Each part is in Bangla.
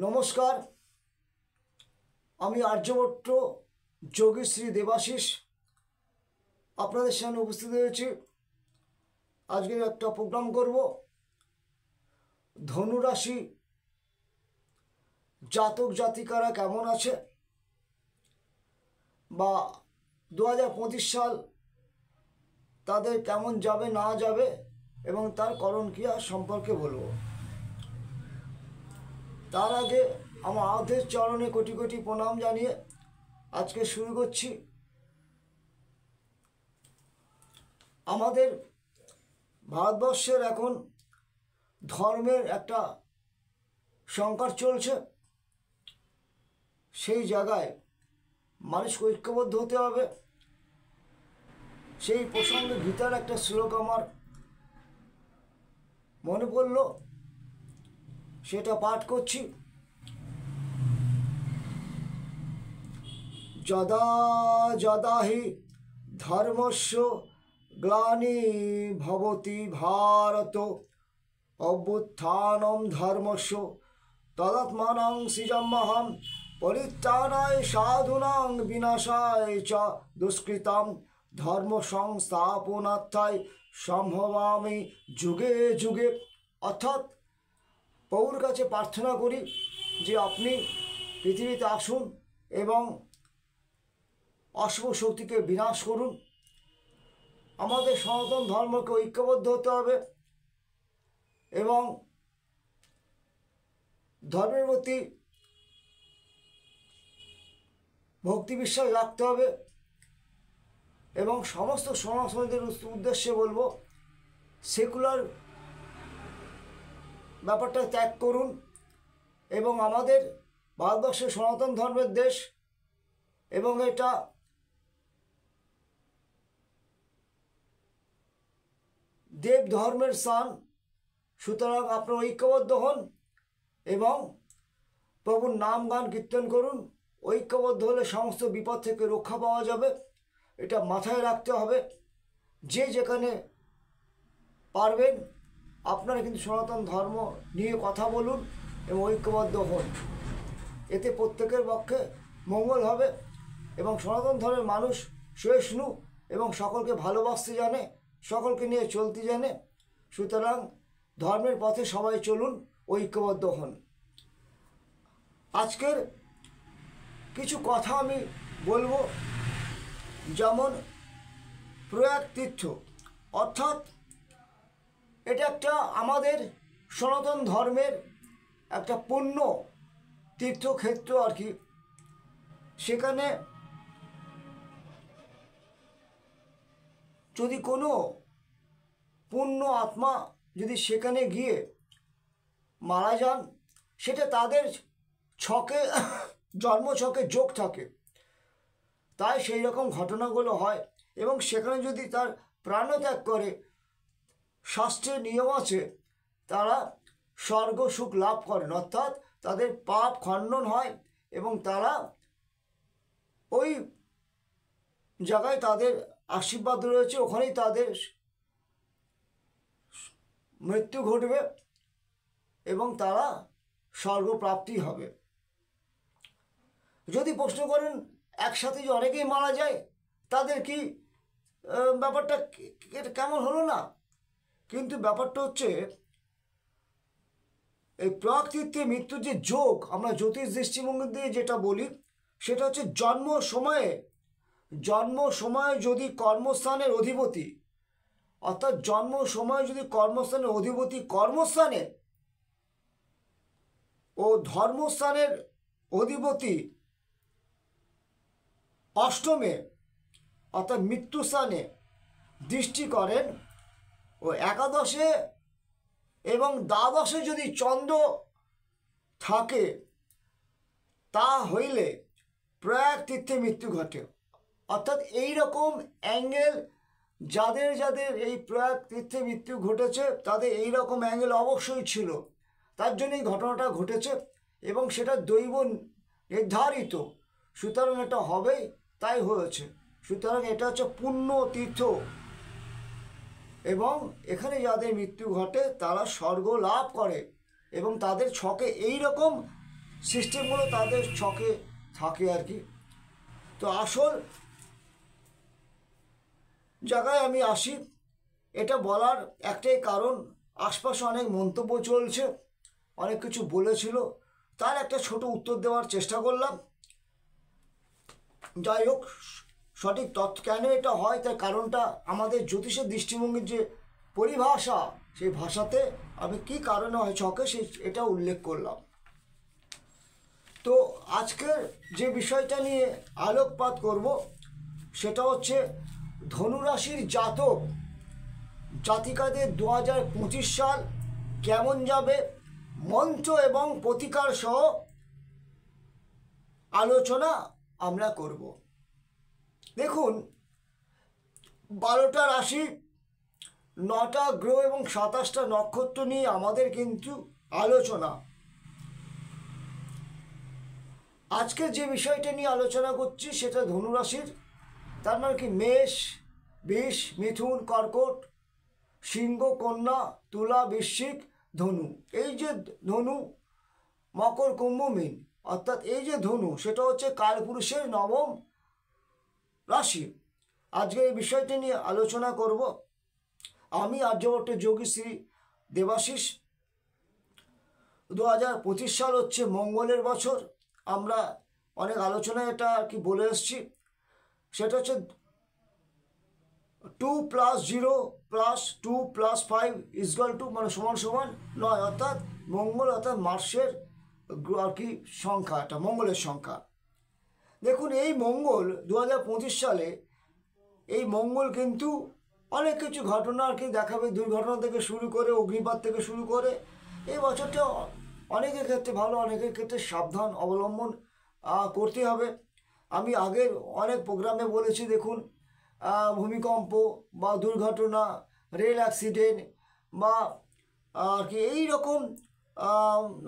নমস্কার, আমি আর্যভট্ট যোগী শ্রী দেবাশিস আপনাদের সামনে উপস্থিত হয়েছি। আজকে একটা প্রোগ্রাম করব ধনুরাশি জাতক জাতিকারা কেমন আছে বা 2025 সাল তাদের কেমন যাবে না যাবে এবং তার করণ ক্রিয়া সম্পর্কে বলবো। তার আগে আমার আদের চরণে কোটি কোটি প্রণাম জানিয়ে আজকে শুরু করছি। আমাদের ভারতবর্ষের এখন ধর্মের একটা সংকট চলছে। সেই জায়গায় মানুষকে ঐক্যবদ্ধ হতে হবে। সেই প্রসঙ্গে গীতার একটা শ্লোক আমার মনে পড়ল, সেটা পাঠ করছি। যদা যদা হি ধর্মস্য গ্লানি ভবতি ভারত অভ্যুত্থানম ধর্মস্য তদাত্মানং সৃজাম্যহম পরিত্রাণায় সাধুনাং বিনাশায় চ দুষ্কৃতাম ধর্ম সংস্থাপনার্থায় সম্ভবামি যুগে যুগে। অর্থাৎ প্রভুর কাছে প্রার্থনা করি যে আপনি পৃথিবীতে আসুন এবং অশুভ শক্তিকে বিনাশ করুন। আমাদের সনাতন ধর্মকে ঐক্যবদ্ধ হতে হবে এবং ধর্মের প্রতি ভক্তি বিশ্বাস রাখতে হবে। এবং সমস্ত সনাতনীদের উদ্দেশ্যে বলবো, সেকুলার ব্যাপারটা ত্যাগ করুন এবং আমাদের ভারতবর্ষের সনাতন ধর্মের দেশ এবং এটা দেব ধর্মের স্থান। সুতরাং আপনারা ঐক্যবদ্ধ হন এবং প্রভুর নাম গান কীর্তন করুন। ঐক্যবদ্ধ হলে সমস্ত বিপদ থেকে রক্ষা পাওয়া যাবে, এটা মাথায় রাখতে হবে। যে যেখানে পারবেন আপনারা কিন্তু সনাতন ধর্ম নিয়ে কথা বলুন এবং ঐক্যবদ্ধ হন। এতে প্রত্যেকের পক্ষে মঙ্গল হবে এবং সনাতন ধর্মের মানুষ সহিষ্ণু এবং সকলকে ভালোবাসতে জানে, সকলকে নিয়ে চলতে জানে। সুতরাং ধর্মের পথে সবাই চলুন, ঐক্যবদ্ধ হন। আজকের কিছু কথা আমি বলবো, যেমন প্রয়াগ তীর্থ, অর্থাৎ এটা একটা আমাদের সনাতন ধর্মের একটা পুণ্য তীর্থক্ষেত্র আর কি। সেখানে যদি কোনো পুণ্য আত্মা যদি সেখানে গিয়ে মারা যান, সেটা তাদের ছকে জন্মছকে যোগ থাকে, তাই সেই রকম ঘটনাগুলো হয়। এবং সেখানে যদি তার প্রাণত্যাগ করে, শাস্ত্রের নিয়ম আছে, তারা স্বর্গ সুখ লাভ করেন, অর্থাৎ তাদের পাপ খণ্ডন হয় এবং তারা ওই জায়গায় তাদের আশীর্বাদ রয়েছে, ওখানেই তাদের মৃত্যু ঘটবে এবং তারা স্বর্গপ্রাপ্তি হবে। যদি প্রশ্ন করেন একসাথে যে অনেকেই মারা যায়, তাদের কি ব্যাপারটা কেমন হলো না? কিন্তু ব্যাপারটা হচ্ছে, এই প্রয়াগ তীর্থে মৃত্যুর যে যোগ আমরা জ্যোতিষ দৃষ্টিভঙ্গি দিয়ে যেটা বলি, সেটা হচ্ছে জন্ম সময়ে যদি কর্মস্থানের অধিপতি, অর্থাৎ জন্ম সময়ে যদি কর্মস্থানের অধিপতি কর্মস্থানে ও ধর্মস্থানের অধিপতি অষ্টমে অর্থাৎ মৃত্যুস্থানে দৃষ্টি করেন, ও একাদশে এবং দ্বাদশে যদি চন্দ্র থাকে, তা হইলে প্রয়াগ তীর্থে মৃত্যু ঘটে। অর্থাৎ এই রকম অ্যাঙ্গেল যাদের যাদের এই প্রয়াগ তীর্থে মৃত্যু ঘটেছে, তাদের এই রকম অ্যাঙ্গেল অবশ্যই ছিল, তার জন্য এই ঘটনাটা ঘটেছে এবং সেটা দৈব নির্ধারিত। সুতরাং এটা হবেই, তাই হয়েছে। সুতরাং এটা হচ্ছে পুণ্য তীর্থ এবং এখানে যাদের মৃত্যু ঘটে তারা স্বর্গ লাভ করে এবং তাদের ছকে এই রকম সিস্টেমগুলো তাদের ছকে থাকে আর কি। তো আসল জায়গায় আমি আসি, এটা বলার একটাই কারণ, আশপাশে অনেক মন্তব্য চলছে, অনেক কিছু বলেছিল, তার একটা ছোট উত্তর দেওয়ার চেষ্টা করলাম। যাই হোক, সঠিক তথ্য কেন এটা হয় তার কারণটা আমাদের জ্যোতিষের দৃষ্টিভঙ্গির যে পরিভাষা, সেই ভাষাতে আমি কি কারণে হয় ছকে এটা উল্লেখ করলাম। তো আজকের যে বিষয়টা নিয়ে আলোকপাত করব সেটা হচ্ছে ধনুরাশির জাতক জাতিকাদের 2025 সাল কেমন যাবে, মন্ত্র এবং প্রতিকার সহ আলোচনা আমরা করব। দেখুন, 12টা রাশি, 9টা গ্রহ এবং 27টা নক্ষত্র নিয়ে আমাদের কিন্তু আলোচনা। আজকে যে বিষয়টা নিয়ে আলোচনা করছি সেটা ধনুরাশির, তার মানে কি মেষ, বৃষ, মিথুন, কর্কট, সিংহ, কন্যা, তুলা, বৃশ্চিক, ধনু। এই যে ধনু, মকর, কুম্ভ, মীন, অর্থাৎ এই যে ধনু সেটা হচ্ছে কালপুরুষের 9ম রাশি। আজকে এই বিষয়টি নিয়ে আলোচনা করব। আমি আর্যভট্টের যোগী শ্রী দেবাশিস। 2025 সাল হচ্ছে মঙ্গলের বছর। আমরা অনেক আলোচনায় এটা আর কি বলে এসছি, সেটা হচ্ছে 2 + 0 + 2 + 5 = মানে সমান সমান 9, অর্থাৎ মঙ্গল অর্থাৎ মার্সের আর কি সংখ্যা, এটা মঙ্গলের সংখ্যা। দেখুন, এই মঙ্গল 2025 সালে এই মঙ্গল কিন্তু অনেক কিছু ঘটনা আর কি দেখাবে, দুর্ঘটনা থেকে শুরু করে অগ্নিপাত থেকে শুরু করে। এই বছরটা অনেকের ক্ষেত্রে ভালো, অনেকের ক্ষেত্রে সাবধান অবলম্বন করতে হবে। আমি আগের অনেক প্রোগ্রামে বলেছি, দেখুন, ভূমিকম্প বা দুর্ঘটনা, রেল অ্যাক্সিডেন্ট বা আর কি এইরকম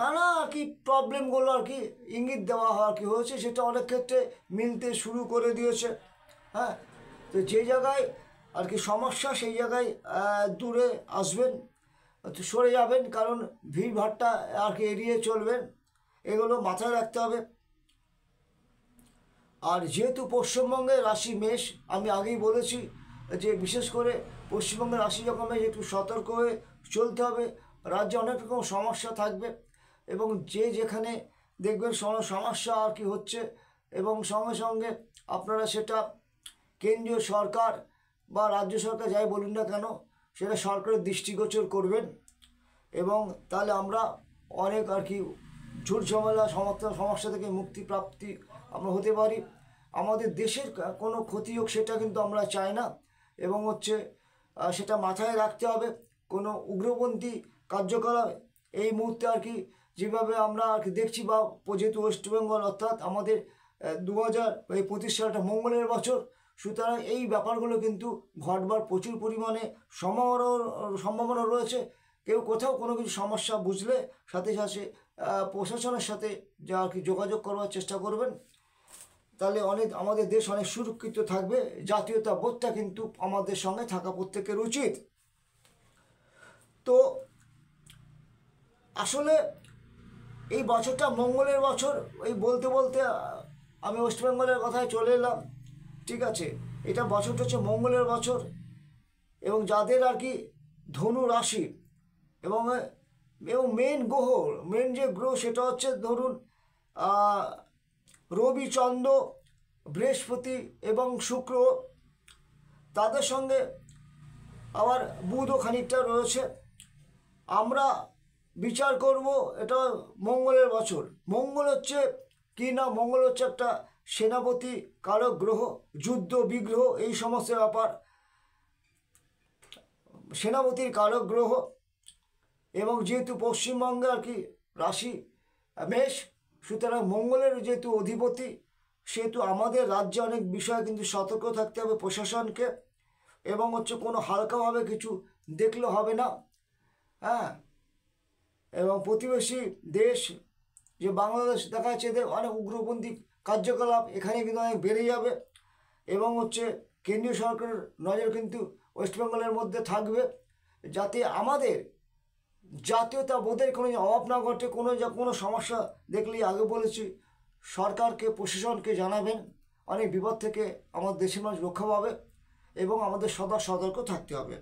নানা আর কি প্রবলেমগুলো আর কি ইঙ্গিত দেওয়া আর কি হয়েছে, সেটা অনেক ক্ষেত্রে মিলতে শুরু করে দিয়েছে। হ্যাঁ, তো যে জায়গায় আর কি সমস্যা সেই জায়গায় দূরে আসবেন, সরে যাবেন, কারণ ভিড়ভাট্টা আর কি এড়িয়ে চলবেন, এগুলো মাথায় রাখতে হবে। আর যেহেতু পশ্চিমবঙ্গের রাশি মেষ, আমি আগেই বলেছি যে বিশেষ করে পশ্চিমবঙ্গের রাশি যখন একটু সতর্ক হয়ে চলতে হবে। রাজ্যে অনেক রকম সমস্যা থাকবে এবং যে যেখানে দেখবেন সমস্যা আর কি হচ্ছে, এবং সঙ্গে সঙ্গে আপনারা সেটা কেন্দ্রীয় সরকার বা রাজ্য সরকার যাই বলুন না কেন, সেটা সরকারের দৃষ্টিগোচর করবেন, এবং তাহলে আমরা অনেক আর কি ঝুট ঝামেলা সমস্যা থেকে মুক্তি প্রাপ্তি আমরা হতে পারি। আমাদের দেশের কোনো ক্ষতি হোক সেটা কিন্তু আমরা চাই না, এবং হচ্ছে সেটা মাথায় রাখতে হবে। কোনো উগ্রপন্থী কার্যকলাপ এই মুহূর্তে আর কি যেভাবে আমরা আর কি দেখছি, বা যেহেতু ওয়েস্টবেঙ্গল অর্থাৎ আমাদের 2025 সালটা মঙ্গলের বছর, সুতরাং এই ব্যাপারগুলো কিন্তু ঘটবার প্রচুর পরিমাণে সম্ভাবনা রয়েছে। কেউ কোথাও কোনো কিছু সমস্যা বুঝলে সাথে সাথে প্রশাসনের সাথে যা আর কি যোগাযোগ করবার চেষ্টা করবেন, তাহলে আমাদের দেশ অনেক সুরক্ষিত থাকবে। জাতীয়তা বোধটা কিন্তু আমাদের সঙ্গে থাকা প্রত্যেকের উচিত। তো আসলে এই বছরটা মঙ্গলের বছর, এই বলতে বলতে আমি ওয়েস্ট বেঙ্গলের কথায় চলে এলাম। ঠিক আছে, এটা বছরটা হচ্ছে মঙ্গলের বছর, এবং যাদের আর কি ধনু রাশি এবং মেন যে গ্রহ সেটা হচ্ছে ধরুন রবি, চন্দ্র, বৃহস্পতি এবং শুক্র, তাদের সঙ্গে আবার বুধও খানিকটা রয়েছে। আমরা বিচার করব এটা মঙ্গলের বছর। মঙ্গল হচ্ছে কি না, মঙ্গল হচ্ছে একটা সেনাপতি কারক গ্রহ, যুদ্ধ বিগ্রহ এই সমস্ত ব্যাপার, সেনাপতির কারক গ্রহ। এবং যেহেতু পশ্চিমবঙ্গে আর কি রাশি মেষ, সুতরাং মঙ্গলের যেহেতু অধিপতি, সেহেতু আমাদের রাজ্যে অনেক বিষয়ে কিন্তু সতর্ক থাকতে হবে প্রশাসনকে, এবং হচ্ছে কোনো হালকাভাবে কিছু দেখলে হবে না। হ্যাঁ, এবং প্রতিবেশী দেশ যে বাংলাদেশ দেখা যাচ্ছে, এদের অনেক উগ্রপন্থী কার্যকলাপ এখানে কিন্তু অনেক বেড়ে যাবে, এবং হচ্ছে কেন্দ্রীয় সরকারের নজর কিন্তু ওয়েস্ট বেঙ্গলের মধ্যে থাকবে, যাতে আমাদের জাতীয়তা বোধের কোনো অভাব না ঘটে। কোনো সমস্যা দেখলেই আগে বলেছি সরকারকে, প্রশাসনকে জানাবেন। অনেক বিপদ থেকে আমাদের দেশের মানুষ রক্ষা পাবে এবং আমাদের সদা সতর্ক থাকতে হবে।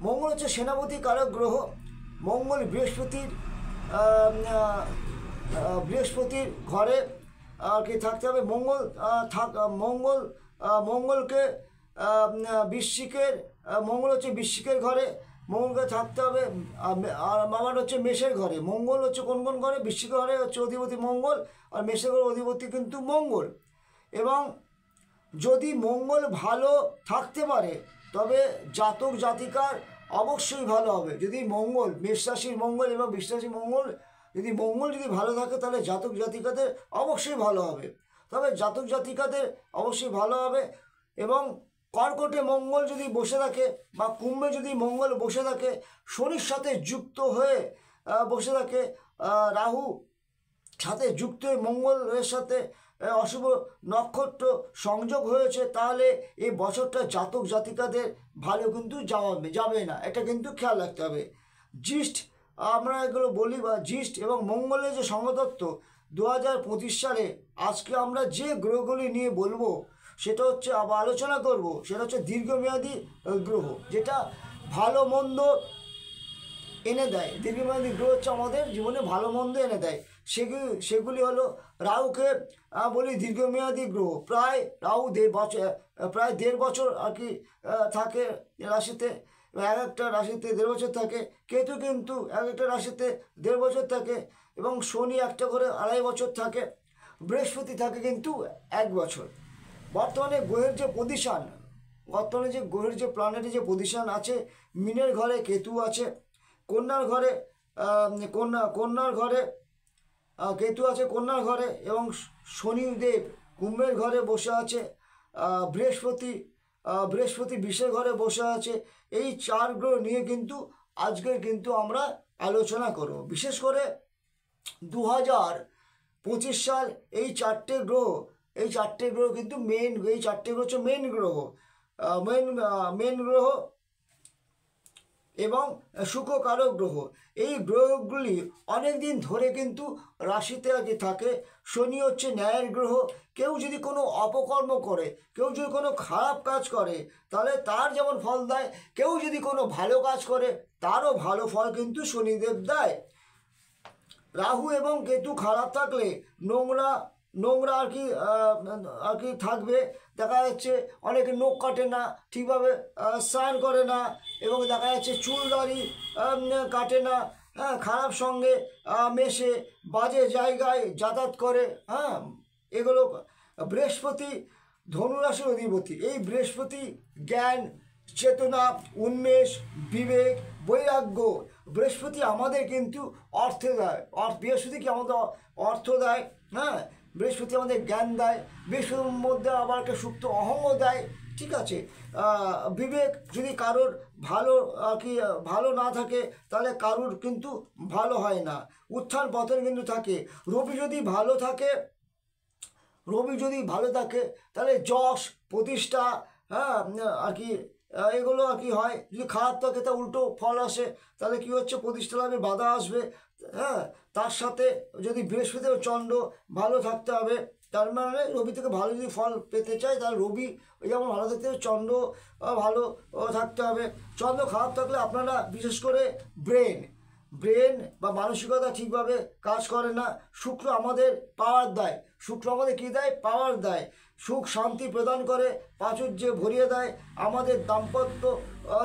মঙ্গল হচ্ছে সেনাপতি কারক গ্রহ। মঙ্গল বৃহস্পতির ঘরে আর কি থাকতে হবে। মঙ্গলকে মঙ্গল হচ্ছে বৃশ্চিকের ঘরে মঙ্গলকে থাকতে হবে। আর আমার হচ্ছে মেষের ঘরে। মঙ্গল হচ্ছে কোন কোন ঘরে? বৃশ্চিকের ঘরে হচ্ছে অধিপতি মঙ্গল, আর মেষের ঘরে অধিপতি কিন্তু মঙ্গল। এবং যদি মঙ্গল ভালো থাকতে পারে তবে জাতক জাতিকার অবশ্যই ভালো হবে। যদি মঙ্গল, মেষ রাশির মঙ্গল এবং বৃষ রাশির মঙ্গল, যদি ভালো থাকে তাহলে জাতক জাতিকাদের অবশ্যই ভালো হবে। তবে জাতক জাতিকাদের অবশ্যই ভালো হবে। এবং কর্কটে মঙ্গল যদি বসে থাকে বা কুম্ভে যদি মঙ্গল বসে থাকে, শনির সাথে যুক্ত হয়ে বসে থাকে, রাহু সাথে যুক্ত হয়ে মঙ্গলের সাথে অশুভ নক্ষত্র সংযোগ হয়েছে, তাহলে এই বছরটা জাতক জাতিকাদের ভালো কিন্তু যাবে না। এটা কিন্তু খেয়াল রাখতে হবে। জিস্ট আমরা এগুলো বলি, বা জিস্ট এবং মঙ্গলের যে সংগতত্ব 2025 সালে আজকে আমরা যে গ্রহগুলি নিয়ে বলবো সেটা হচ্ছে আলোচনা করব, সেটা হচ্ছে দীর্ঘমেয়াদী গ্রহ, যেটা ভালো মন্দ এনে দেয়। দীর্ঘমেয়াদী গ্রহ হচ্ছে আমাদের জীবনে ভালো মন্দ এনে দেয়। সেগুলি হলো রাহুকে বলি দীর্ঘমেয়াদী গ্রহ। রাহু প্রায় 1.5 বছর আর কি থাকে রাশিতে, এক একটা রাশিতে 1.5 বছর থাকে। কেতু কিন্তু এক একটা রাশিতে 1.5 বছর থাকে, এবং শনি একটা করে 2.5 বছর থাকে। বৃহস্পতি থাকে কিন্তু 1 বছর। বর্তমানে গ্রহের যে প্ল্যানেটের যে পজিশন আছে, মীনের ঘরে কেতু আছে, কন্যার ঘরে কেতু আছে কন্যার ঘরে, এবং শনিদেব কুম্ভের ঘরে বসে আছে। বৃহস্পতি বিষের ঘরে বসে আছে। এই 4 গ্রহ নিয়ে কিন্তু আজকের কিন্তু আমরা আলোচনা করব। বিশেষ করে 2025 সাল এই 4টে গ্রহ কিন্তু এই 4টে গ্রহ হচ্ছে মেন গ্রহ এবং শুক্র কারক গ্রহ। এই গ্রহগুলি অনেক দিন ধরে কিন্তু রাশিতে আগে থাকে। শনি হচ্ছে ন্যায়ের গ্রহ। কেউ যদি কোনো অপকর্ম করে, কেউ যদি কোনো খারাপ কাজ করে, তাহলে তার যেমন ফল দেয়, কেউ যদি কোনো ভালো কাজ করে তারও ভালো ফল কিন্তু শনিদেব দেয়। রাহু এবং কেতু খারাপ থাকলে নোংরা আর কি থাকবে। দেখা যাচ্ছে অনেকে নখ কাটে না, ঠিকভাবে স্নান করে না, এবং দেখা যাচ্ছে চুল দাড়ি কাটে না, হ্যাঁ, খারাপ সঙ্গে মেশে, বাজে জায়গায় যাতায়াত করে, হ্যাঁ, এগুলো। বৃহস্পতি ধনুরাশির অধিপতি। এই বৃহস্পতি জ্ঞান, চেতনা, উন্মেষ, বিবেক, বৈরাগ্য। বৃহস্পতি আমাদের কিন্তু অর্থ দেয়। বৃহস্পতি কি আমাদের অর্থ দেয়, হ্যাঁ, বৃহস্পতি আমাদের জ্ঞান দেয়। বৃহস্পতির মধ্যে আবার একটা সুপ্ত অহংও দেয়। ঠিক আছে, বিবেক যদি কারোর ভালো না থাকে তাহলে কারোর কিন্তু ভালো হয় না। উত্থান পতন কিন্তু থাকে। রবি যদি ভালো থাকে তাহলে যশ, প্রতিষ্ঠা, হ্যাঁ, আর কি এগুলো আর কি হয়। যদি খারাপ থাকে তা উল্টো ফল আসে, তাহলে কি হচ্ছে, প্রতিষ্ঠা লাভে বাধা আসবে। হ্যাঁ, তার সাথে যদি বৃহস্পতি ও চন্দ্র ভালো থাকতে হবে। তার মানে রবি থেকে ভালো যদি ফল পেতে চাই তাহলে রবি যেমন ভালো থাকতে হবে, চন্দ্র ভালো থাকতে হবে। চন্দ্র খারাপ থাকলে আপনারা বিশেষ করে ব্রেন বা মানসিকতা ঠিকভাবে কাজ করে না। শুক্র আমাদের পাওয়ার দেয়। শুক্র আমাদের কী দেয়? পাওয়ার দেয়। সুখ শান্তি প্রদান করে, প্রাচুর্যে ভরিয়ে দেয়, আমাদের দাম্পত্য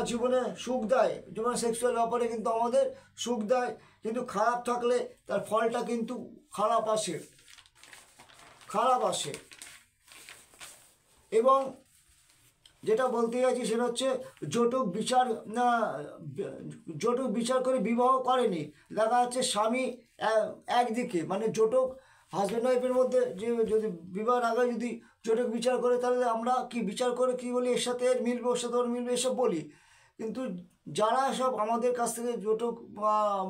জীবনে সুখ দেয়, জীবনে সেক্সুয়াল ব্যাপারে কিন্তু আমাদের সুখ দেয়। কিন্তু খারাপ থাকলে তার ফলটা কিন্তু খারাপ আসে। এবং যেটা বলতে চাইছি সেটা হচ্ছে জটক বিচার করে বিবাহ করেনি। দেখা যাচ্ছে স্বামী একদিকে, মানে জটক হাজব্যান্ড ওয়াইফের মধ্যে যে যদি বিবাহের আগে যদি জটক বিচার করে, তাহলে আমরা কি বিচার করে কি বলি, এর সাথে এর মিলবে, ওর সাথে ওর মিলবে, এসব বলি। কিন্তু যারা সব আমাদের কাছ থেকে জটক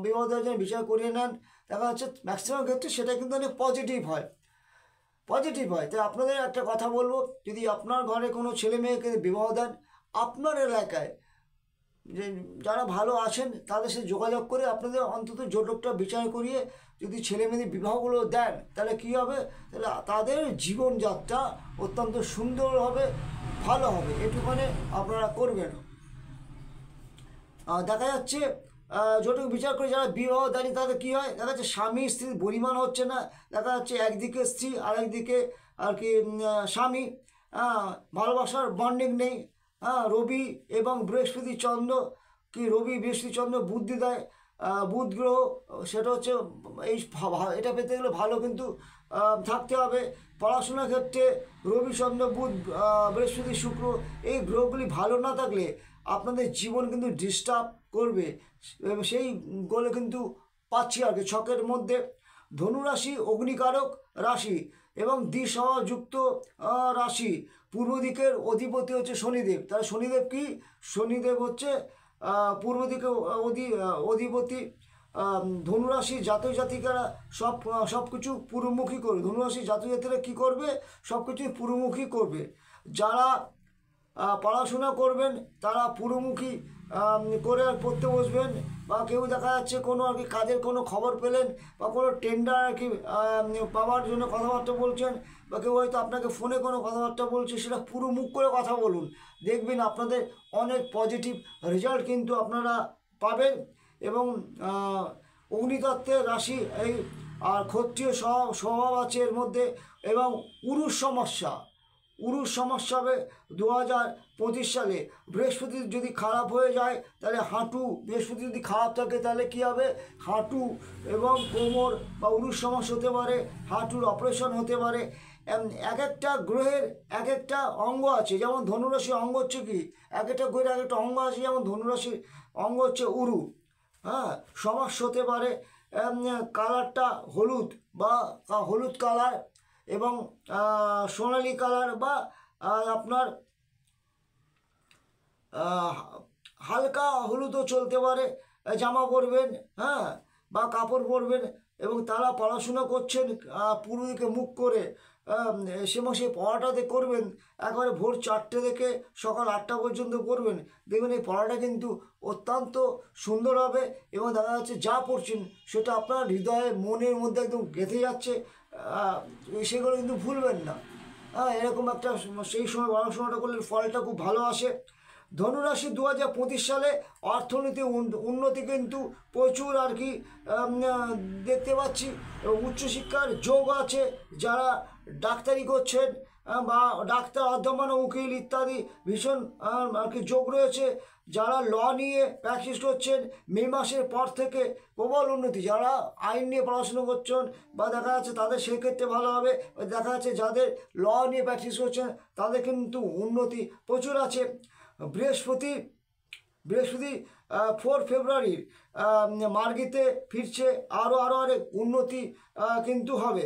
বিবাহ দেওয়ার জন্য বিচার করিয়ে নেন, দেখা যাচ্ছে ম্যাক্সিমাম ক্ষেত্রে সেটা কিন্তু অনেক পজিটিভ হয়। তাই আপনাদের একটা কথা বলবো, যদি আপনার ঘরে কোনো ছেলে মেয়েকে বিবাহ দেন, আপনার এলাকায় যে যারা ভালো আছেন তাদের সাথে যোগাযোগ করে আপনাদের অন্তত জটকটা বিচার করিয়ে যদি ছেলে মেয়েদের বিবাহগুলো দেন, তাহলে কী হবে, তাহলে তাদের জীবনযাত্রা অত্যন্ত সুন্দর হবে, ভালো হবে, এটুখানে আপনারা করবেন। দেখা যাচ্ছে জটক বিচার করে যারা বিবাহ দেয়নি তাদের কী হয়, দেখা যাচ্ছে স্বামী স্ত্রীর পরিমাণ হচ্ছে না, দেখা যাচ্ছে একদিকে স্ত্রী আর একদিকে আর কি স্বামী, ভালোবাসার বন্ডিং নেই। রবি এবং বৃহস্পতি চন্দ্র, কি রবি বৃহস্পতি চন্দ্র বুদ্ধি দেয়, বুধ গ্রহ, সেটা হচ্ছে এই এটা পেতে গেলে ভালো কিন্তু থাকতে হবে। পড়াশোনার ক্ষেত্রে রবি চন্দ্র বুধ বৃহস্পতি শুক্র এই গ্রহগুলি ভালো না থাকলে আপনাদের জীবন কিন্তু ডিস্টার্ব করবে, সেই গোলে কিন্তু পাচ্ছি আর কি ছকের মধ্যে। ধনুরাশি অগ্নিকারক রাশি এবং দ্বিসহযুক্ত রাশি, পূর্ব দিকের অধিপতি হচ্ছে শনিদেব। তাহলে শনিদেব কি, শনিদেব হচ্ছে পূর্ব দিকে অধিপতি। ধনুরাশি জাতক জাতিকারা সব কিছু পূর্বমুখী করবে, ধনুরাশি জাতক জাতিরা কী করবে, সব কিছুই পূর্বমুখী করবে। যারা পড়াশোনা করবেন তারা পূর্বমুখী করে আর পড়তে বসবেন, বা কেউ দেখা যাচ্ছে কোনো আর কি কাজের কোনো খবর পেলেন বা কোনো টেন্ডার আর কি পাওয়ার জন্য কথাবার্তা বলছেন, বা কেউ হয়তো আপনাকে ফোনে কোনো কথাবার্তা বলছে, সেটা পুরো মুখ করে কথা বলুন, দেখবেন আপনাদের অনেক পজিটিভ রেজাল্ট কিন্তু আপনারা পাবেন। এবং অগ্নিতত্ত্বের রাশি এই, আর ক্ষত্রিয় স্বভাব আছে এর মধ্যে, এবং উরুষ সমস্যা হবে 2025 সালে। বৃহস্পতি যদি খারাপ হয়ে যায় তাহলে হাঁটু, বৃহস্পতি যদি খারাপ থাকে তাহলে কী হবে, হাঁটু এবং কোমর বা উরুষ সমস্যা হতে পারে, হাঁটুর অপারেশন হতে পারে। এক একটা গ্রহের এক একটা অঙ্গ আছে, যেমন ধনুরাশির অঙ্গ হচ্ছে কি, এক একটা গ্রহের এক একটা অঙ্গ আছে, যেমন ধনুরাশির অঙ্গ হচ্ছে উরু। সমস্যা হতে পারে, কালারটা হলুদ বা হলুদ কালার এবং সোনালি কালার, বা আপনার হালকা হলুদও চলতে পারে, জামা পরবেন, বা কাপড় পরবেন। এবং তারা পড়াশোনা করছেন পূর্ব দিকে মুখ করে, সে পড়াটাতে করবেন একেবারে ভোর 4টে থেকে সকাল 8টা পর্যন্ত করবেন, দেখবেন এই পড়াটা কিন্তু অত্যন্ত সুন্দর হবে। এবং দেখা যাচ্ছে যা পড়ছেন সেটা আপনার হৃদয়ে মনের মধ্যে একদম গেঁথে যাচ্ছে, সেগুলো কিন্তু ভুলবেন না। এরকম একটা সেই সময় পড়াশোনাটা করলে ফলটা খুব ভালো আসে। ধনুরাশি 2025 সালে অর্থনীতি উন্নতি কিন্তু প্রচুর আর কি দেখতে পাচ্ছি, এবং উচ্চশিক্ষার যোগ আছে। যারা ডাক্তারি করছেন বা ডাক্তার, অধ্যাপনা, উকিল ইত্যাদি ভীষণ আর কি যোগ রয়েছে। যারা ল নিয়ে প্র্যাকটিস করছেন মে মাসের পর থেকে প্রবল উন্নতি, যারা আইন নিয়ে পড়াশুনো করছেন বা দেখা যাচ্ছে তাদের সেক্ষেত্রে ভালো হবে, দেখা যাচ্ছে যাদের ল নিয়ে প্র্যাকটিস করছেন তাদের কিন্তু উন্নতি প্রচুর আছে। বৃহস্পতি 4 ফেব্রুয়ারির মার্গীতে ফিরছে, আরও অনেক উন্নতি কিন্তু হবে।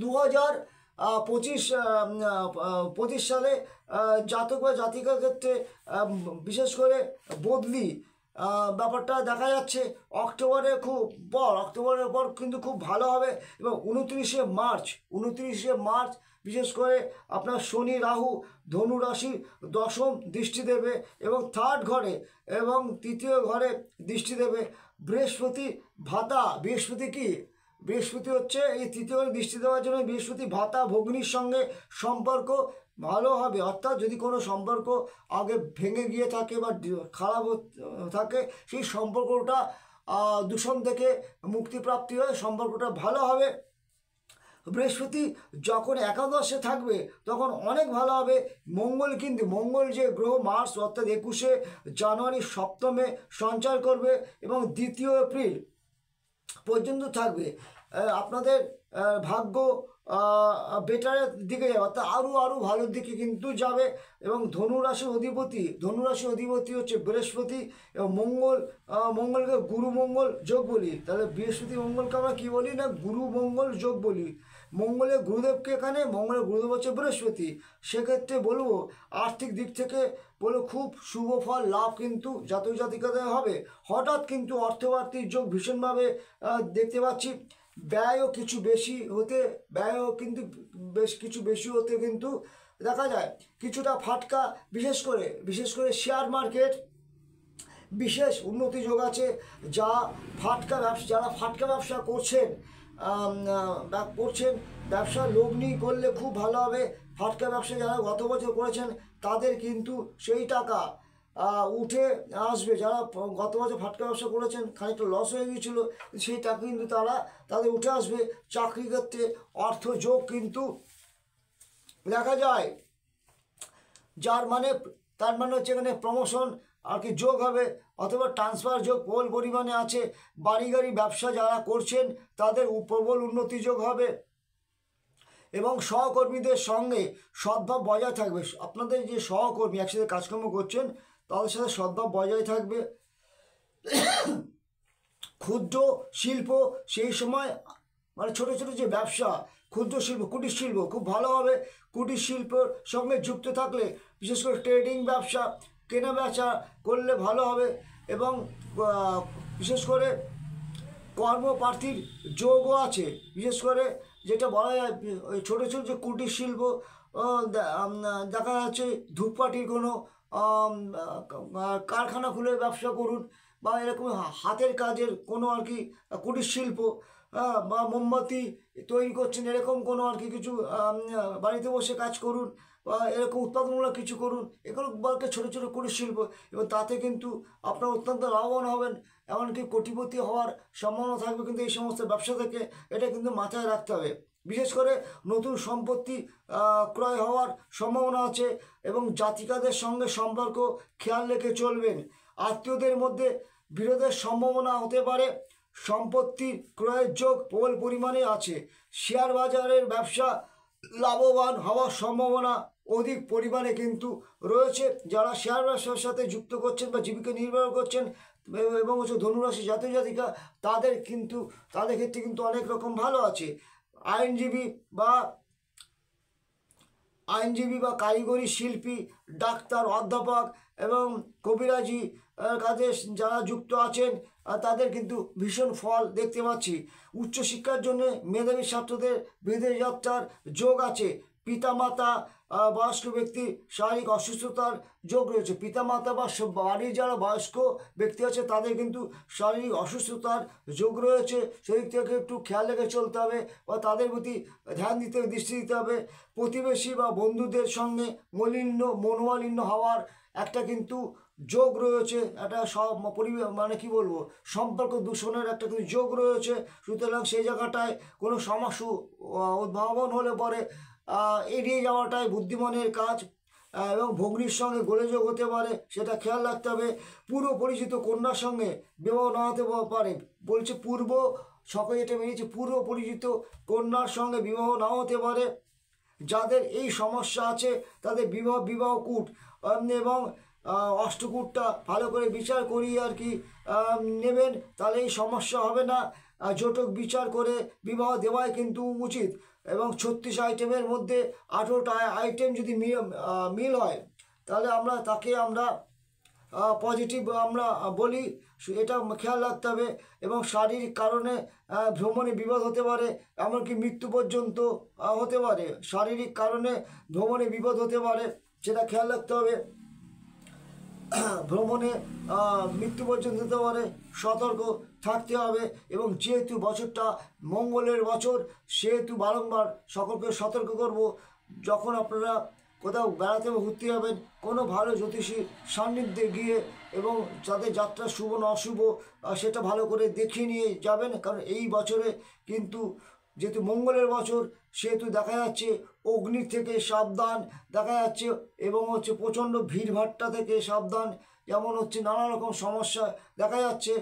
2025 সালে জাতক বা জাতিকার ক্ষেত্রে বিশেষ করে বদলি ব্যাপারটা দেখা যাচ্ছে অক্টোবরের পর কিন্তু খুব ভালো হবে। এবং 29শে মার্চ বিশেষ করে আপনার শনি রাহু ধনু রাশির 10ম দৃষ্টি দেবে এবং 3rd ঘরে এবং 3য় ঘরে দৃষ্টি দেবে। বৃহস্পতি ভাতা, বৃহস্পতি হচ্ছে এই 3য় ঘরে দৃষ্টি দেওয়ার জন্য বৃহস্পতি ভাতা ভগ্নির সঙ্গে সম্পর্ক ভালো হবে। অর্থাৎ যদি কোনো সম্পর্ক আগে ভেঙে গিয়ে থাকে বা খারাপ থাকে, সেই সম্পর্কটা দূষণ থেকে মুক্তিপ্রাপ্তি হয়ে সম্পর্কটা ভালো হবে। বৃহস্পতি যখন একাদশে থাকবে তখন অনেক ভালো হবে। মঙ্গল যে গ্রহ মার্স অর্থাৎ 21শে জানুয়ারি 7মে সঞ্চার করবে এবং 2 এপ্রিল পর্যন্ত থাকবে। আপনাদের ভাগ্য বেটারের দিকে যাবে, অর্থাৎ আরও ভালোর দিকে কিন্তু যাবে। এবং ধনুরাশির অধিপতি হচ্ছে বৃহস্পতি এবং মঙ্গলকে গুরু মঙ্গল যোগ বলি। তাহলে বৃহস্পতি মঙ্গলকে আমরা কী বলি না, গুরু মঙ্গল যোগ বলি। মঙ্গলের গুরুদেবকে এখানে, মঙ্গলের গুরুদেব হচ্ছে বৃহস্পতি। সেক্ষেত্রে বলবো আর্থিক দিক থেকে খুব শুভ ফল লাভ কিন্তু জাতক জাতিকাদের হবে। হঠাৎ কিন্তু অর্থপ্রাপ্তির যোগ ভীষণভাবে দেখতে পাচ্ছি। ব্যয়ও কিন্তু বেশি হতে কিন্তু দেখা যায়। কিছুটা ফাটকা বিশেষ করে শেয়ার মার্কেট বিশেষ উন্নতি যোগ আছে। যা যারা ফাটকা ব্যবসা করছেন ব্যবসা লগ্নি করলে খুব ভালো হবে। ফাটকা ব্যবসা যারা গত বছর করেছেন তাদের কিন্তু সেই টাকা উঠে আসবে। যারা গত বছর ফাটকা ব্যবসা করেছেন খানিকটা লস হয়ে গিয়েছিলো, সেই টাকা কিন্তু তাদের উঠে আসবে। চাকরি ক্ষেত্রে অর্থ যোগ কিন্তু দেখা যায়, তার মানে হচ্ছে এখানে প্রমোশন আর কি যোগ হবে, অথবা ট্রান্সফার যোগ প্রবল পরিমাণে আছে। বাড়ি গাড়ি ব্যবসা যারা করছেন তাদের প্রবল উন্নতি যোগ হবে এবং সহকর্মীদের সঙ্গে সদ্ভাব বজায় থাকবে। আপনাদের যে সহকর্মী একসাথে কাজকর্ম করছেন তাদের সাথে সদ্ভাব বজায় থাকবে। ক্ষুদ্র শিল্প সেই সময় মানে ছোটো ছোটো যে ব্যবসা, ক্ষুদ্র শিল্প, কুটির শিল্প খুব ভালো হবে। কুটির শিল্পর সঙ্গে যুক্ত থাকলে, বিশেষ করে ট্রেডিং ব্যবসা, কেনা বেচা করলে ভালো হবে। এবং বিশেষ করে কর্মপ্রার্থীর যোগও আছে। বিশেষ করে যেটা বলা যায় ওই ছোটো ছোটো যে কুটির শিল্প, দেখা যাচ্ছে ধূপকাঠির কোনো কারখানা খুলে ব্যবসা করুন, বা এরকম হাতের কাজের কোনো আর কি কুটির শিল্প, বা মোমবাতি তৈরি করছেন এরকম কোনো আর কি কিছু বাড়িতে বসে কাজ করুন, বা এরকম উৎপাদনমূলক কিছু করুন। এগুলো বলতে ছোটো ছোটো কুটির শিল্প, এবং তাতে কিন্তু আপনার অত্যন্ত লাভবান হবেন, এমনকি কোটিপতি হওয়ার সম্ভাবনা থাকবে কিন্তু এই সমস্ত ব্যবসা থেকে। এটা কিন্তু মাথায় রাখতে হবে। বিশেষ করে নতুন সম্পত্তি ক্রয় হওয়ার সম্ভাবনা আছে, এবং জাতিকাদের সঙ্গে সম্পর্ক খেয়াল রেখে চলবেন। আত্মীয়দের মধ্যে বিরোধের সম্ভাবনা হতে পারে। সম্পত্তি ক্রয়ের যোগ প্রবল পরিমাণে আছে। শেয়ার বাজারের ব্যবসা লাভবান হওয়ার সম্ভাবনা অধিক পরিমাণে কিন্তু রয়েছে। যারা শেয়ার ব্যবসার সাথে যুক্ত করছেন বা জীবিকা নির্বাহ করছেন এবং হচ্ছে ধনুরাশি জাতক জাতিকা, তাদের ক্ষেত্রে কিন্তু অনেক রকম ভালো আছে। আইনজীবী বা কারিগরি শিল্পী, ডাক্তার, অধ্যাপক এবং কবিরাজি কাজে যারা যুক্ত আছেন তাদের কিন্তু ভীষণ ফল দেখতে পাচ্ছি। উচ্চশিক্ষার জন্য মেধাবী ছাত্রদের বিদেশ যাত্রার যোগ আছে। পিতামাতা বয়স্ক ব্যক্তি শারীরিক অসুস্থতার যোগ রয়েছে। পিতামাতা বা বাড়ির যারা বয়স্ক ব্যক্তি আছে তাদের কিন্তু শারীরিক অসুস্থতার যোগ রয়েছে। সেই দিক থেকে একটু খেয়াল রেখে চলতে হবে, বা তাদের প্রতি দৃষ্টি দিতে হবে। প্রতিবেশী বা বন্ধুদের সঙ্গে মনোমালিন্য হওয়ার একটা কিন্তু যোগ রয়েছে। একটা মানে কি বলবো, সম্পর্ক দূষণের একটা কিন্তু যোগ রয়েছে। সুতরাং সেই জায়গাটায় কোনো সমস্যা উদ্ভাবন হলে পরে এড়িয়ে যাওয়াটাই বুদ্ধিমানের কাজ। এবং ভগ্নির সঙ্গে গোলযোগ হতে পারে, সেটা খেয়াল রাখতে হবে। পূর্ব পরিচিত কন্যার সঙ্গে বিবাহ না হতে পারে, বলছে সকলে এটা মেনেছে, পূর্ব পরিচিত কন্যার সঙ্গে বিবাহ না হতে পারে। যাদের এই সমস্যা আছে তাদের বিবাহ কূট এবং অষ্টকূটটা ভালো করে বিচার করিয়ে আর কি নেবেন, তাহলে এই সমস্যা হবে না। জটক বিচার করে বিবাহ দেওয়াই কিন্তু উচিত। এবং 36 আইটেমের মধ্যে 18টা আইটেম যদি মিল হয় তাহলে তাকে আমরা পজিটিভ আমরা বলি। এটা খেয়াল রাখতে হবে। এবং শারীরিক কারণে ভ্রমণে বিপদ হতে পারে, এমনকি মৃত্যু পর্যন্ত হতে পারে। শারীরিক কারণে ভ্রমণে বিপদ হতে পারে, সেটা খেয়াল রাখতে হবে। ভ্রমণে মৃত্যু পর্যন্ত হতে পারে, সতর্ক থাকতে হবে। এবং যেহেতু বছরটা মঙ্গলের বছর, সেহেতু বারংবার সকলকে সতর্ক করব, যখন আপনারা কোথাও বেড়াতে বা ঘুরতে যাবেন কোনো ভালো জ্যোতিষীর সান্নিধ্যে গিয়ে, এবং যাদের যাত্রা শুভ না অশুভ সেটা ভালো করে দেখে নিয়ে যাবেন। কারণ এই বছরে কিন্তু যেহেতু মঙ্গলের বছর, সেহেতু দেখা যাচ্ছে অগ্নির থেকে সাবধান দেখা যাচ্ছে, এবং হচ্ছে প্রচণ্ড ভিড়ভাট্টা থেকে সাবধান, যেমন হচ্ছে নানা রকম সমস্যা দেখা যাচ্ছে,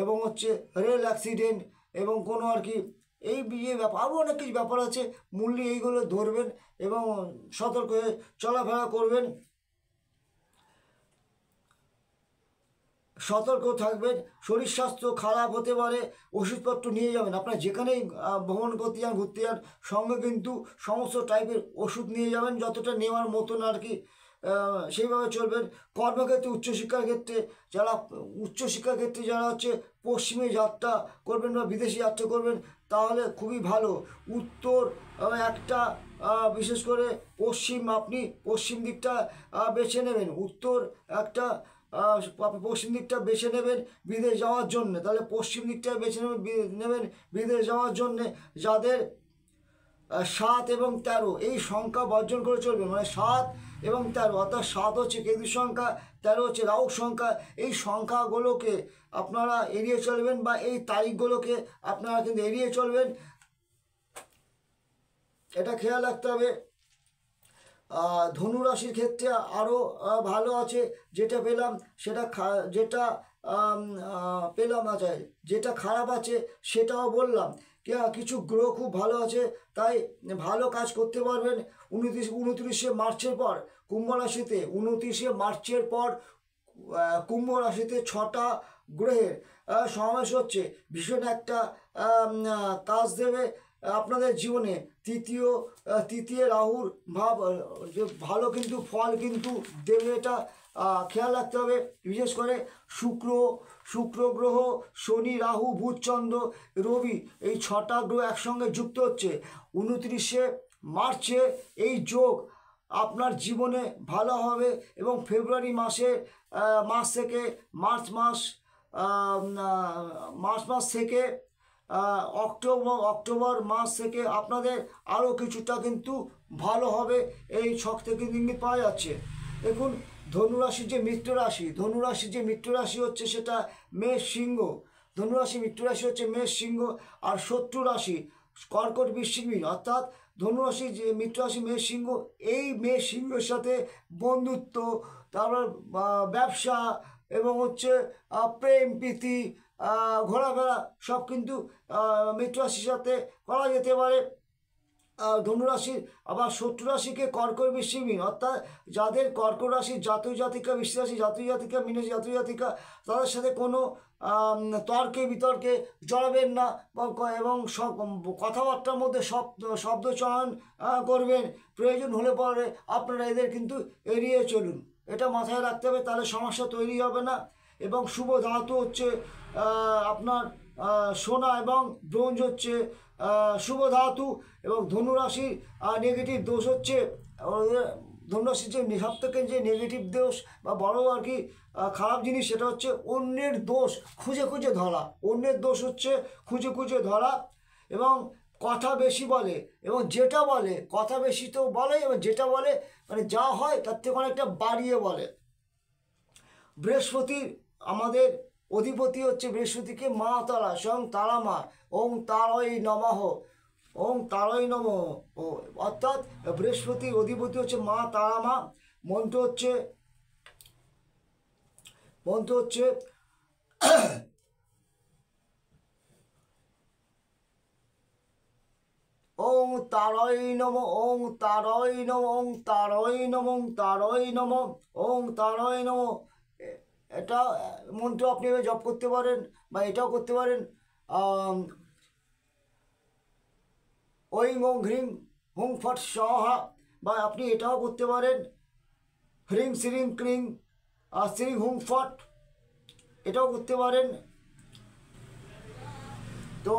এবং হচ্ছে রেল অ্যাক্সিডেন্ট, এবং কোনো আর কি এই বিয়ে ব্যাপার আরও অনেক কিছু ব্যাপার আছে। মূল্যে এইগুলো ধরবেন এবং সতর্ক হয়ে চলাফেরা করবেন, সতর্ক থাকবেন। শরীর স্বাস্থ্য খারাপ হতে পারে, ওষুধপত্র নিয়ে যাবেন। আপনারা যেখানেই ভ্রমণ করতে যান, ঘুরতে যান, সঙ্গে কিন্তু সমস্ত টাইপের ওষুধ নিয়ে যাবেন, যতটা নেওয়ার মতন আর কি সেইভাবে চলবেন। কর্মক্ষেত্রে উচ্চশিক্ষার ক্ষেত্রে যারা হচ্ছে পশ্চিমে যাত্রা করবেন বা বিদেশি যাত্রা করবেন, তাহলে খুবই ভালো। উত্তর একটা বিশেষ করে আপনি পশ্চিম দিকটা বেছে নেবেন। উত্তর একটা আপনি পশ্চিম দিকটা বেছে নেবেন বিদেশ যাওয়ার জন্য, তাহলে পশ্চিম দিকটা বেছে নেবেন বিদেশ যাওয়ার জন্যে। যাদের 7 এবং 13 এই সংখ্যা বর্জন করে চলবে, মানে 7 এবং 13, অর্থাৎ 7 হচ্ছে কেতু সংখ্যা, 13 হচ্ছে রাহু সংখ্যা। এই সংখ্যাগুলোকে আপনারা এড়িয়ে চলবেন, বা এই তারিখগুলোকে আপনারা কিন্তু এড়িয়ে চলবেন, এটা খেয়াল রাখতে হবে। ধনুরাশির ক্ষেত্রে আরও ভালো আছে, যেটা পেলাম সেটা পেলাম না, চাই যেটা খারাপ আছে সেটাও বললাম। কিছু গ্রহ খুব ভালো আছে, তাই ভালো কাজ করতে পারবেন। 29শে মার্চের পর কুম্ভ রাশিতে, 29শে মার্চের পর কুম্ভ রাশিতে 6টা গ্রহের সমাবেশ হচ্ছে, ভীষণ একটা কাজ দেবে আপনাদের জীবনে। তৃতীয় রাহুর ভাব যে ভালো কিন্তু ফল কিন্তু দেবে, এটা খেয়াল রাখতে হবে। বিশেষ করে শুক্র গ্রহ, শনি, রাহু, বুধ, চন্দ্র, রবি, এই 6টা গ্রহ একসঙ্গে যুক্ত হচ্ছে 29শে মার্চে। এই যোগ আপনার জীবনে ভালো হবে, এবং ফেব্রুয়ারি মাস থেকে মার্চ মাস থেকে অক্টোবর মাস থেকে আপনাদের আরও কিছুটা কিন্তু ভালো হবে, এই ছক থেকে ইঙ্গিত পাওয়া যাচ্ছে। দেখুন, ধনুরাশির যে মিত্র রাশি হচ্ছে সেটা মেষ সিংহ। মিত্র রাশি হচ্ছে মেষ সিংহ, আর শত্রু রাশি কর্কট, বৃশ্চিক, মীন। অর্থাৎ ধনুরাশি যে মিত্র রাশি মেষ সিংহ, এই মেষ সিংহের সাথে বন্ধুত্ব, তারপর ব্যবসা, এবং হচ্ছে প্রেম প্রীতি, ঘোরাফেরা সব কিন্তু মিত্র রাশির সাথে করা যেতে পারে। ধনুরাশির আবার শত্রু রাশিকে কর্কট, বৃশ্চিক, মীন। অর্থাৎ যাদের কর্কট রাশির জাতক জাতিকা, বৃশ্চিক রাশি জাতক জাতিকা, মীন রাশি জাতক জাতিকা, তাদের সাথে কোনো তর্কে বিতর্কে জড়াবেন না, এবং সব কথাবার্তার মধ্যে শব্দ চয়ন করবেন। প্রয়োজন হলে পরে আপনারা এদের কিন্তু এড়িয়ে চলুন, এটা মাথায় রাখতে হবে, তাহলে সমস্যা তৈরি হবে না। এবং শুভ ধাতু হচ্ছে আপনার সোনা এবং ব্রোঞ্জ হচ্ছে শুভ ধাতু। এবং ধনুরাশির নেগেটিভ দোষ হচ্ছে, ধনুরাশির যে সব থেকে যে নেগেটিভ দোষ বা বড় আর কি খারাপ জিনিস, সেটা হচ্ছে অন্যের দোষ খুঁজে ধরা। অন্যের দোষ হচ্ছে খুঁজে ধরা, এবং কথা বেশি বলে, এবং যেটা বলে কথা বেশি তো বলে, এবং যেটা বলে মানে যা হয় তার থেকে অনেকটা বাড়িয়ে বলে। বৃহস্পতির আমাদের অধিপতি হচ্ছে, বৃহস্পতিকে মা তারা, স্বয়ং তারা মা, ওং তারই নমঃ, ওং তারই নমঃ। অর্থাৎ বৃহস্পতির অধিপতি হচ্ছে মা তারা মা। মন্ত্র হচ্ছে ওং তারই নমঃ, ওং তারই নমঃ, ওং তারই নমঃ, ওং তারই নমঃ, ওং তারই নমঃ। এটা মন্ত্র আপনি এভাবে জপ করতে পারেন, বা এটাও করতে পারেন, ঐং ওং হ্রিং হুং ফট স্বাহা, বা আপনি এটাও করতে পারেন, হ্রিং শ্রিং ক্রিং শ্রিং হুং ফট, এটাও করতে পারেন। তো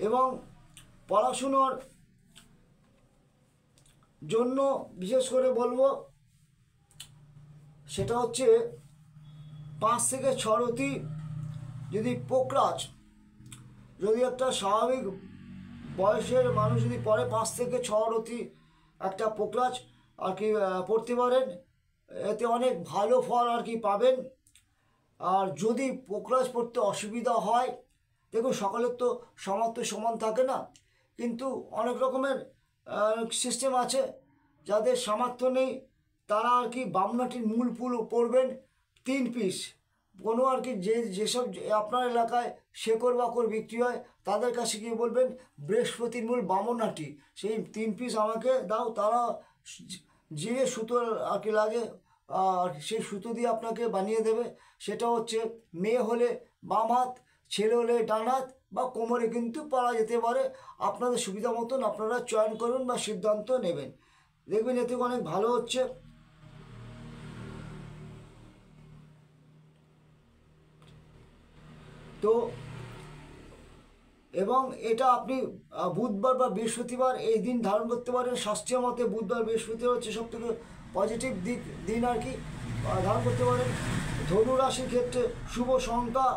এবং পড়াশুনোর জন্য বিশেষ করে বলবো, সেটা হচ্ছে 5 থেকে 6 রতি যদি পোকরাজ, যদি একটা স্বাভাবিক বয়সের মানুষ যদি পড়ে 5 থেকে 6 রতি একটা পোকরাজ আর কি পড়তে পারেন, এতে অনেক ভালো ফল আর কি পাবেন। আর যদি পোকরাজ পড়তে অসুবিধা হয়, দেখুন সকলের তো সামর্থ্য সমান থাকে না, কিন্তু অনেক রকমের সিস্টেম আছে। যাদের সামর্থ্য নেই তারা আর কি বামনাটির মূল ফুল পড়বেন 3 পিস। কোনো আর কি যেসব আপনার এলাকায় শেকড় বাকড় বিক্রি হয়, তাদের কাছে গিয়ে বলবেন বৃহস্পতির মূল বামনাটি, সেই 3 পিস আমাকে দাও। তারা যে সুতো আর কি লাগে সেই সুতো দিয়ে আপনাকে বানিয়ে দেবে। সেটা হচ্ছে মেয়ে হলে বাম হাত, ছেলে হলে ডান হাত, বা কোমরে কিন্তু পরা যেতে পারে। আপনাদের সুবিধা মতন আপনারা চয়ন করুন বা সিদ্ধান্ত নেবেন, দেখবেন এতে অনেক ভালো হচ্ছে। তো এবং এটা আপনি বুধবার বা বৃহস্পতিবার এই দিন ধারণ করতে পারেন। শাস্ত্রীয় মতে বুধবার বৃহস্পতিবার হচ্ছে সব থেকে পজিটিভ দিন আর কি। ধারণ করতে পারেন। ধনুরাশির ক্ষেত্রে শুভ সংখ্যা,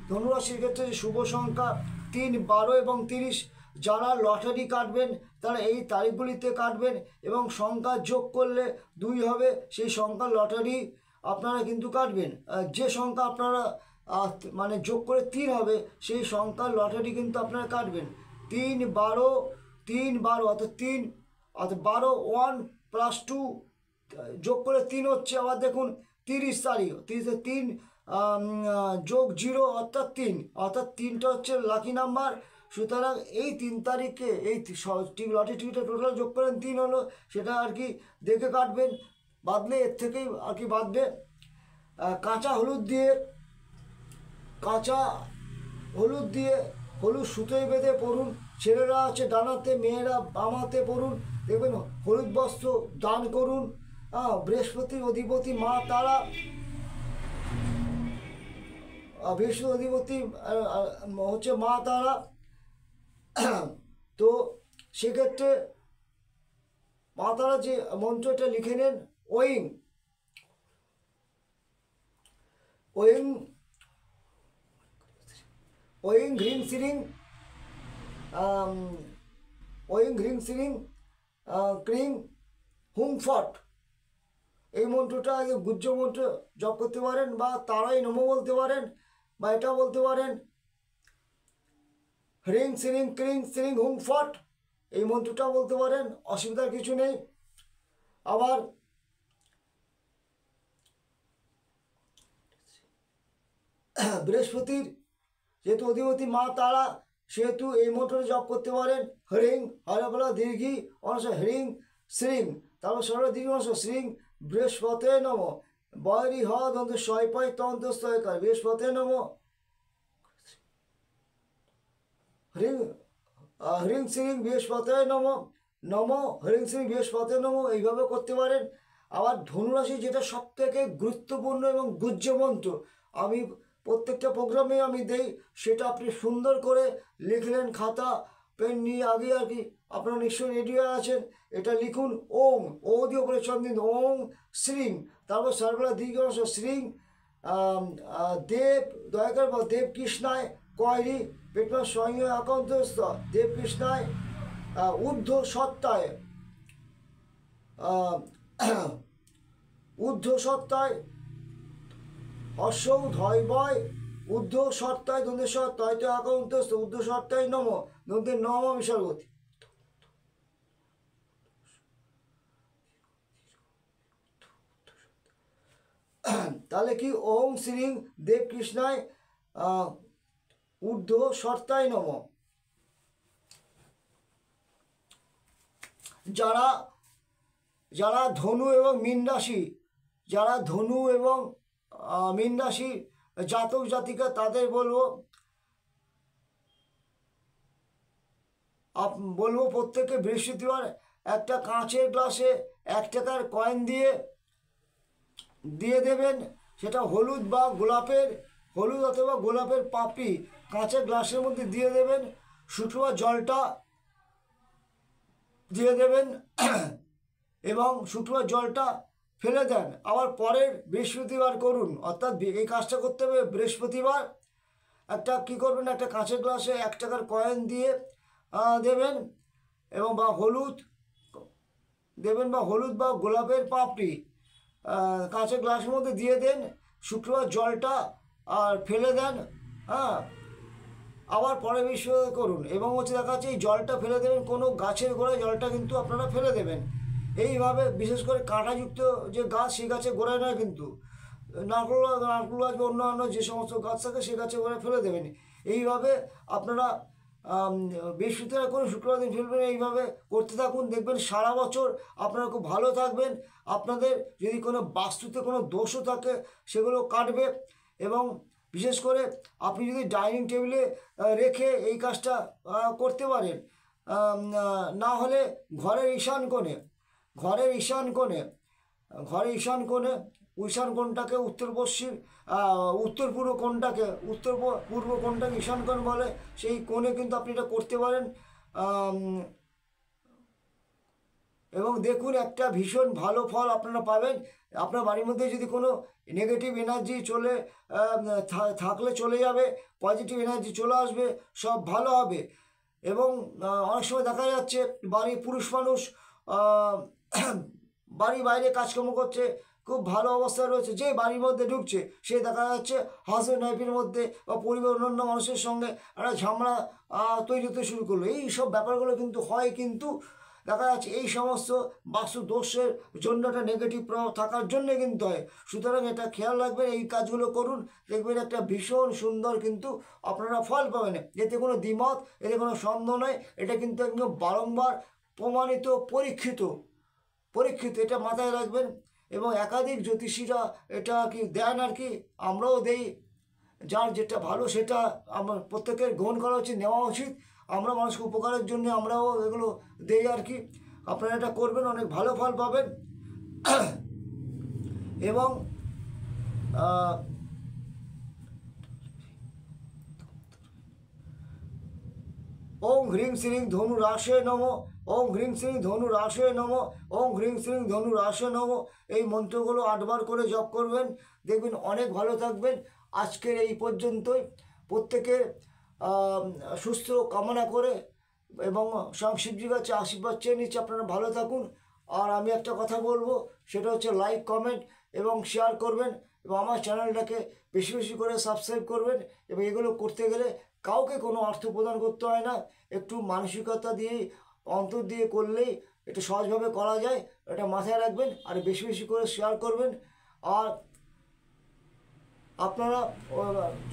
ধনুরাশির ক্ষেত্রে শুভ সংখ্যা 3, 12 এবং 30। যারা লটারি কাটবেন তারা এই তারিখগুলিতে কাটবেন এবং সংখ্যা যোগ করলে 2 হবে, সেই সংখ্যা লটারি আপনারা কিন্তু কাটবেন। যে সংখ্যা আপনারা মানে যোগ করে 3 হবে সেই সংখ্যার লটারি কিন্তু আপনারা কাটবেন। 3, 12, 3, 12 অর্থাৎ 3 অর্থাৎ 12, 1 + 2 যোগ করে 3 হচ্ছে। আবার দেখুন 30 তারিখ, 30 3 যোগ 0 অর্থাৎ 3, অর্থাৎ 3টা হচ্ছে লাকি নাম্বার। সুতরাং এই 3 তারিখে এই লটারি টিকিটটা টোটাল যোগ করেন 3 হলো, সেটা আর কি দেখে কাটবেন। বাদলে এর থেকেই আর কি বাদবে। কাঁচা হলুদ দিয়ে হলুদ সুতোয় বেঁধে পরুন। ছেলেরা আছে ডানাতে, মেয়েরা বামাতে পরুন। দেখবেন হলুদ বস্ত্র দান করুন। বৃহস্পতির অধিপতি মা তারা, বৃহস্পতির অধিপতি হচ্ছে মা তারা। তো সেক্ষেত্রে মা তারা যে মন্ত্রটা লিখে নেন, ওইং ওইং ওইং হ্রিং শ্রিং ওইং হ্রিং শ্রিং ক্রিং হুং ফট, এই মন্ত্রটা আগে গুজ্জ মন্ত্র জপ করতে পারেন, বা তারাই নমো বলতে পারেন, বা এটা বলতে পারেন হ্রিং শ্রিং ক্রিং শ্রিং হুং ফট, এই মন্ত্রটা বলতে পারেন, অসুবিধার কিছু নেই। আবার বৃহস্পতির যেহেতু অধিপতি মা তারা, সেহেতু এই মন্ত্রটা জপ করতে পারেন। হ্রিং হরবলা দীর্ঘি অনস হ্রিং শ্রিং, তারপর সরল দীর্ঘ অনস শ্রিং বৃহস্পতে নম, বয়রি হ দন্ত শয়পয় তন্ত্র স্তয়কার বৃহস্পতে নম, হ্রিং হ্রিং শ্রিং বৃহস্পতে নম, নম হ্রিং শ্রিং বৃহস্পতে নম, এইভাবে করতে পারেন। আবার ধনুরাশি যেটা সব থেকে গুরুত্বপূর্ণ এবং গুজ্জ মন্ত্র, আমি প্রত্যেকটা প্রোগ্রামে আমি দেই, সেটা আপনি সুন্দর করে লিখলেন, খাতা পেন নিয়ে আগে আর কি, আপনারা নিশ্চয়ই রেডি হয়ে আছেন। এটা লিখুন ওম, ও দিয়ে ওপরে চন্দিন, ওম শ্রিং, তারপর সর্বলা দীর্ঘ শ্রিং দেব দয়াকর বা দেব কৃষ্ণায় কয়রি পেটমা স্বয়ং আকান্তস্থ দেব কৃষ্ণায় ঊর্ধ্ব সত্তায় ঊর্ধ্ব সত্তায় অসৌ ধয় বয় ঊর্ধ্ব সত্তায় দ্বন্দ্বের সত্তায় তো আকান্তস্থ ঊর্ধ্ব সত্তায় নম দ্বন্দ্বের নম বিসর্গতি। তাহলে কি ওম শ্রীং দেব কৃষ্ণায় ঊর্ধ্ব সত্তায় নম। যারা যারা ধনু এবং মীন রাশি, যারা ধনু এবং মীন রাশি জাতক জাতিকা, তাদের বলবো প্রত্যেকে বৃহস্পতিবার একটা কাঁচের গ্লাসে 1 টাকার কয়েন দিয়ে দেবেন। সেটা হলুদ বা গোলাপের, হলুদ অথবা গোলাপের পাপড়ি কাঁচের গ্লাসের মধ্যে দিয়ে দেবেন। শুকনো জলটা দিয়ে দেবেন এবং শুকনো জলটা ফেলে দেন। আবার পরের বৃহস্পতিবার করুন, অর্থাৎ এই কাজটা করতে হবে বৃহস্পতিবার। একটা কী করবেন, একটা কাঁচের গ্লাসে 1 টাকার কয়েন দিয়ে দেবেন এবং বা হলুদ দেবেন, বা হলুদ বা গোলাপের পাপড়ি কাঁচের গ্লাসের মধ্যে দিয়ে দেন, শুক্রবার জলটা আর ফেলে দেন। আবার পরে বৃহস্পতিবার করুন এবং হচ্ছে দেখা যাচ্ছে এই জলটা ফেলে দেবেন কোনো গাছের গোড়ায়, জলটা কিন্তু আপনারা ফেলে দেবেন। এইভাবে বিশেষ করে কাঁটাযুক্ত যে গাছ, সেই গাছের গোড়ায় নয়, কিন্তু নারকেল গাছ বা অন্যান্য যে সমস্ত গাছ থাকে সেই গাছের গোড়ায় ফেলে দেবেন। এইভাবে আপনারা বৃহস্পতিবার করে শুক্রবার দিন ফেলবেন। এইভাবে করতে থাকুন, দেখবেন সারা বছর আপনারা খুব ভালো থাকবেন। আপনাদের যদি কোনো বাস্তুতে কোনো দোষও থাকে সেগুলো কাটবে। এবং বিশেষ করে আপনি যদি ডাইনিং টেবিলে রেখে এই কাজটা করতে পারেন, না হলে ঘরের ঈশান কোণে ঈশান কোণটাকে উত্তর পূর্ব কোণটাকে ঈশান কোণ বলে, সেই কোণে কিন্তু আপনি এটা করতে পারেন। এবং দেখুন একটা ভীষণ ভালো ফল আপনারা পাবেন। আপনার বাড়ির মধ্যে যদি কোনো নেগেটিভ এনার্জি থাকলে চলে যাবে, পজিটিভ এনার্জি চলে আসবে, সব ভালো হবে। এবং অনেক সময় দেখা যাচ্ছে বাড়ির পুরুষ মানুষ আহ, বাড়ির বাইরে কাজকর্ম করছে, খুব ভালো অবস্থায় রয়েছে, যে বাড়ির মধ্যে ঢুকছে সে দেখা যাচ্ছে হাজব্যান্ড ওয়াইফের মধ্যে বা পরিবার অন্যান্য মানুষের সঙ্গে একটা ঝামেলা তৈরি হতে শুরু করলো। এই সব ব্যাপারগুলো কিন্তু হয়, কিন্তু দেখা যাচ্ছে এই সমস্ত বাস্তু দোষের জন্য একটা নেগেটিভ প্রভাব থাকার জন্যে কিন্তু হয়। সুতরাং এটা খেয়াল রাখবেন, এই কাজগুলো করুন, দেখবেন একটা ভীষণ সুন্দর কিন্তু আপনারা ফল পাবেন। এতে কোনো দ্বিমত, এতে কোনো সন্দেহ নয়, এটা কিন্তু একদম বারংবার প্রমাণিত, পরীক্ষিত, এটা মাথায় রাখবেন। এবং একাধিক জ্যোতিষীরা এটা কি দেন আর কি, আমরাও দেই, যার যেটা ভালো সেটা আমার প্রত্যেকের গ্রহণ করা উচিত, নেওয়া উচিত। আমরা মানুষকে উপকারের জন্য আমরাও এগুলো দেই আর কি। আপনারা এটা করবেন, অনেক ভালো ফল পাবেন। এবং ওং হ্রিং শ্রীং ধনু রাশে নম, ওং হ্রিং শ্রীং ধনু রাশে নম, ওং হ্রিং শ্রীং ধনু রাশে নম, এই মন্ত্রগুলো 8 বার করে জপ করবেন, দেখবেন অনেক ভালো থাকবেন। আজকের এই পর্যন্তই। প্রত্যেকের সুস্থ কামনা করে এবং স্বয়ং শিবজির কাছে আশীর্বাদ চেয়ে নিচ্ছি, আপনারা ভালো থাকুন। আর আমি একটা কথা বলবো, সেটা হচ্ছে লাইক, কমেন্ট এবং শেয়ার করবেন, এবং আমার চ্যানেলটাকে বেশি বেশি করে সাবস্ক্রাইব করবেন। এবং এগুলো করতে গেলে কাউকে কোনো অর্থ প্রদান করতে হয় না, একটু মানসিকতা দিয়েই, অন্তর দিয়ে করলেই এটা সহজভাবে করা যায়, এটা মাথায় রাখবেন। আর বেশি বেশি করে শেয়ার করবেন। আর আপনারা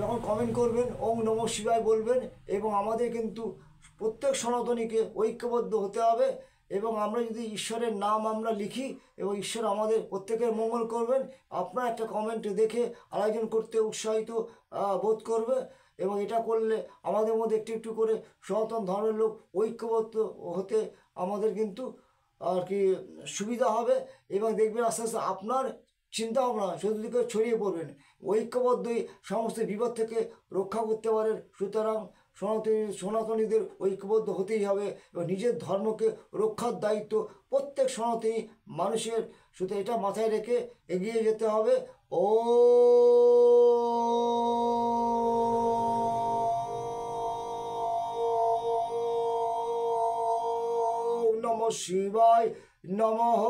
যখন কমেন্ট করবেন ওং নমঃ শিবায় বলবেন। এবং আমাদের কিন্তু প্রত্যেক সনাতনীকে ঐক্যবদ্ধ হতে হবে। এবং আমরা যদি ঈশ্বরের নাম আমরা লিখি, এবং ঈশ্বর আমাদের প্রত্যেকের মঙ্গল করবেন। আপনার একটা কমেন্ট দেখে আরেকজন করতে উৎসাহিত বোধ করবে। এবং এটা করলে আমাদের মধ্যে একটু একটু করে সনাতন ধর্মের লোক ঐক্যবদ্ধ হতে আমাদের কিন্তু আর কি সুবিধা হবে। এবং দেখবেন আস্তে আস্তে আপনার চিন্তা ভাবনা চতুর্দিকে ছড়িয়ে পড়বেন, ঐক্যবদ্ধই সমস্ত বিপদ থেকে রক্ষা করতে পারেন। সুতরাং সনাতনীদের ঐক্যবদ্ধ হতেই হবে, এবং নিজের ধর্মকে রক্ষার দায়িত্ব প্রত্যেক সনাতনী মানুষের। শুধু এটা মাথায় রেখে এগিয়ে যেতে হবে। ও নমঃ শিবায় নমঃ।